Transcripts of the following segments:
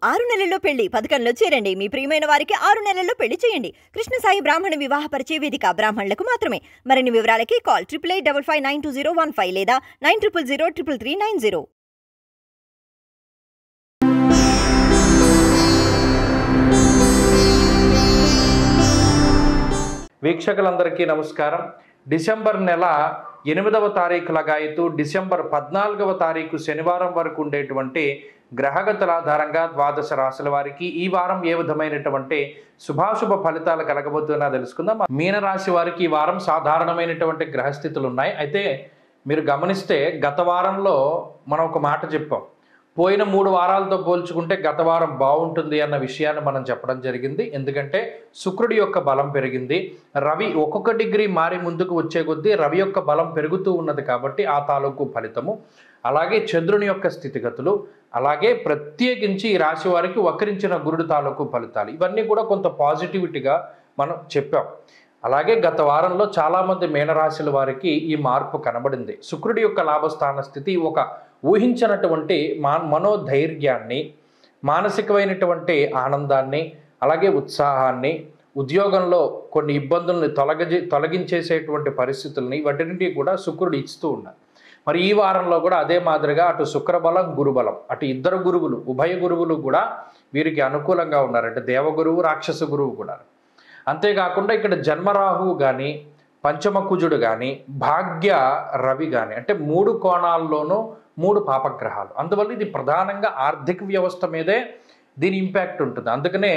6 నెలల్లో పెళ్లి పథకంలో చేరండి. మీ ప్రియమైన వారికి 6 నెలల్లో పెళ్లి చేయండి. కృష్ణ సాయి బ్రాహ్మణ వివాహ పరిచయ వేదిక బ్రాహ్మణులకు మాత్రమే. మరిన్ని వివరాలకి కాల్ 8855592015 లేదా 9000333990. వీక్షకులందరికీ నమస్కారం. డిసెంబర్ నెల 8వ తారీఖు లగాయతు డిసెంబర్ 14వ తారీఖు శనివారం వరకు ఉండేటువంటి గ్రహగతుల ఆధారంగా ద్వాదశ రాశుల వారికి ఈ వారం ఏ విధమైనటువంటి శుభాశుభ ఫలితాలు కలగబోతున్నా తెలుసుకుందాం. మీనరాశి వారికి ఈ వారం సాధారణమైనటువంటి గ్రహస్థితులు ఉన్నాయి. అయితే మీరు గమనిస్తే గత వారంలో మనం ఒక మాట చెప్పాం. పోయిన 3 వారాలతో పోల్చుకుంటే గత వారం బాగుంటుంది అన్న విషయాన్ని మనం చెప్పడం జరిగింది. ఎందుకంటే శుక్రుడి యొక్క బలం పెరిగింది. రవి ఒక్కొక్క డిగ్రీ మారి ముందుకు వచ్చే కొద్దీ రవి యొక్క బలం పెరుగుతూ ఉన్నది కాబట్టి ఆ తాలూకు ఫలితము, అలాగే చంద్రుని యొక్క స్థితిగతులు, అలాగే ప్రత్యేకించి ఈ రాశి వారికి వక్రించిన గురుడు తాలూకు ఫలితాలు, ఇవన్నీ కూడా కొంత పాజిటివిటీగా మనం చెప్పాం. అలాగే గత వారంలో చాలామంది మీనరాశుల వారికి ఈ మార్పు కనబడింది. శుక్రుడి యొక్క లాభస్థాన స్థితి ఒక ఊహించినటువంటి మనోధైర్యాన్ని, మానసికమైనటువంటి ఆనందాన్ని, అలాగే ఉత్సాహాన్ని, ఉద్యోగంలో కొన్ని ఇబ్బందుల్ని తొలగించేసేటువంటి పరిస్థితుల్ని వాటిని కూడా శుక్రుడు ఇస్తూ ఉన్నారు. మరి ఈ వారంలో కూడా అదే మాదిరిగా అటు శుక్రబలం గురుబలం, అటు ఇద్దరు గురువులు ఉభయ గురువులు కూడా వీరికి అనుకూలంగా ఉన్నారు. అంటే దేవగురువు రాక్షస గురువు కూడా. అంతేకాకుండా ఇక్కడ జన్మరాహువు కానీ, పంచమ కుజుడు కానీ, భాగ్య రవి కానీ, అంటే 3 కోణాల్లోనూ 3 పాపగ్రహాలు. అందువల్ల ఇది ప్రధానంగా ఆర్థిక వ్యవస్థ మీదే దీని ఇంపాక్ట్ ఉంటుంది. అందుకనే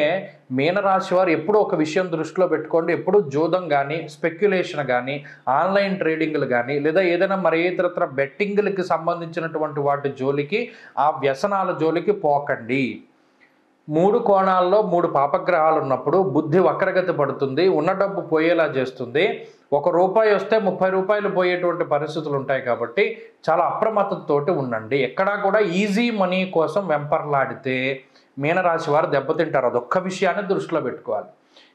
మీనరాశి వారు ఎప్పుడూ ఒక విషయం దృష్టిలో పెట్టుకోండి. ఎప్పుడూ జూదం కానీ, స్పెక్యులేషన్ కానీ, ఆన్లైన్ ట్రేడింగ్లు కానీ, లేదా ఏదైనా మరి ఇతరత్ర బెట్టింగ్లకి సంబంధించినటువంటి వాటి జోలికి, ఆ వ్యసనాల జోలికి పోకండి. 3 కోణాల్లో 3 పాపగ్రహాలు ఉన్నప్పుడు బుద్ధి వక్రగతి పడుతుంది, ఉన్న డబ్బు పోయేలా చేస్తుంది. ₹1 వస్తే ₹30 పోయేటువంటి పరిస్థితులు ఉంటాయి. కాబట్టి చాలా అప్రమత్తతోటి ఉండండి. ఎక్కడా కూడా ఈజీ మనీ కోసం వెంపర్లాడితే మీనరాశి వారు దెబ్బతింటారు. అదొక్క విషయాన్ని దృష్టిలో పెట్టుకోవాలి.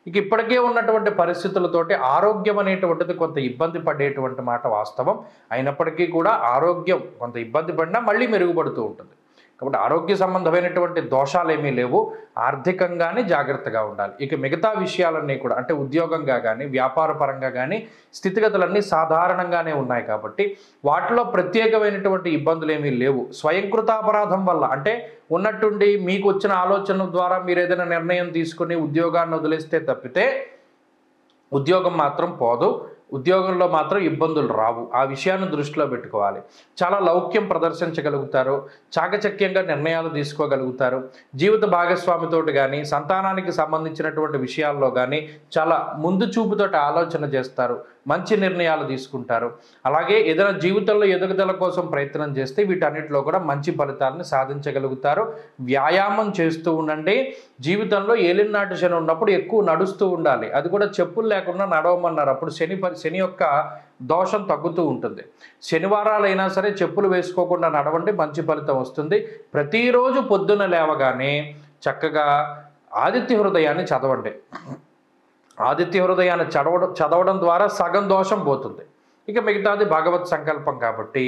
ఇక ఇప్పటికే ఉన్నటువంటి పరిస్థితులతోటి ఆరోగ్యం అనేటువంటిది కొంత ఇబ్బంది పడేటువంటి మాట వాస్తవం. అయినప్పటికీ కూడా ఆరోగ్యం కొంత ఇబ్బంది పడినా మళ్ళీ మెరుగుపడుతూ ఉంటుంది. కాబట్టి ఆరోగ్య సంబంధమైనటువంటి దోషాలు ఏమీ లేవు. ఆర్థికంగానే జాగ్రత్తగా ఉండాలి. ఇక మిగతా విషయాలన్నీ కూడా అంటే ఉద్యోగంగా కానీ, వ్యాపార పరంగా కానీ స్థితిగతులన్నీ సాధారణంగానే ఉన్నాయి. కాబట్టి వాటిలో ప్రత్యేకమైనటువంటి ఇబ్బందులు ఏమీ లేవు. స్వయంకృతాపరాధం వల్ల అంటే ఉన్నట్టుండి మీకు వచ్చిన ఆలోచన ద్వారా మీరు ఏదైనా నిర్ణయం తీసుకుని ఉద్యోగాన్ని వదిలేస్తే తప్పితే ఉద్యోగం మాత్రం పోదు. ఉద్యోగంలో మాత్రం ఇబ్బందులు రావు. ఆ విషయాన్ని దృష్టిలో పెట్టుకోవాలి. చాలా లౌక్యం ప్రదర్శించగలుగుతారు, చాకచక్యంగా నిర్ణయాలు తీసుకోగలుగుతారు. జీవిత భాగస్వామితోటి కానీ, సంతానానికి సంబంధించినటువంటి విషయాల్లో కానీ చాలా ముందు చూపుతోటి ఆలోచన చేస్తారు, మంచి నిర్ణయాలు తీసుకుంటారు. అలాగే ఏదైనా జీవితంలో ఎదుగుదల కోసం ప్రయత్నం చేస్తే వీటన్నిటిలో కూడా మంచి ఫలితాలను సాధించగలుగుతారు. వ్యాయామం చేస్తూ ఉండండి. జీవితంలో ఏలినాటి శని ఉన్నప్పుడు ఎక్కువ నడుస్తూ ఉండాలి. అది కూడా చెప్పులు లేకుండా నడవమన్నారు. అప్పుడు శని యొక్క దోషం తగ్గుతూ ఉంటుంది. శనివారాలైనా సరే చెప్పులు వేసుకోకుండా నడవండి, మంచి ఫలితం వస్తుంది. ప్రతిరోజు పొద్దున లేవగానే చక్కగా ఆదిత్య హృదయాన్ని చదవండి. ఆదిత్య హృదయాన్ని చదవడం ద్వారా సగం దోషం పోతుంది. ఇక మిగతాది భగవత్ సంకల్పం కాబట్టి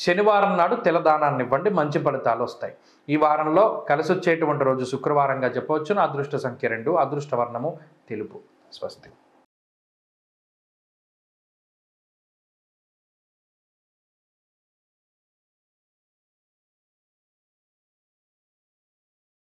శనివారం నాడు తిలదానాన్ని ఇవ్వండి, మంచి ఫలితాలు వస్తాయి. ఈ వారంలో కలిసి వచ్చేటువంటి రోజు శుక్రవారంగా చెప్పవచ్చును. అదృష్ట సంఖ్య 2, అదృష్ట వర్ణము తెలుపు. స్వస్తి.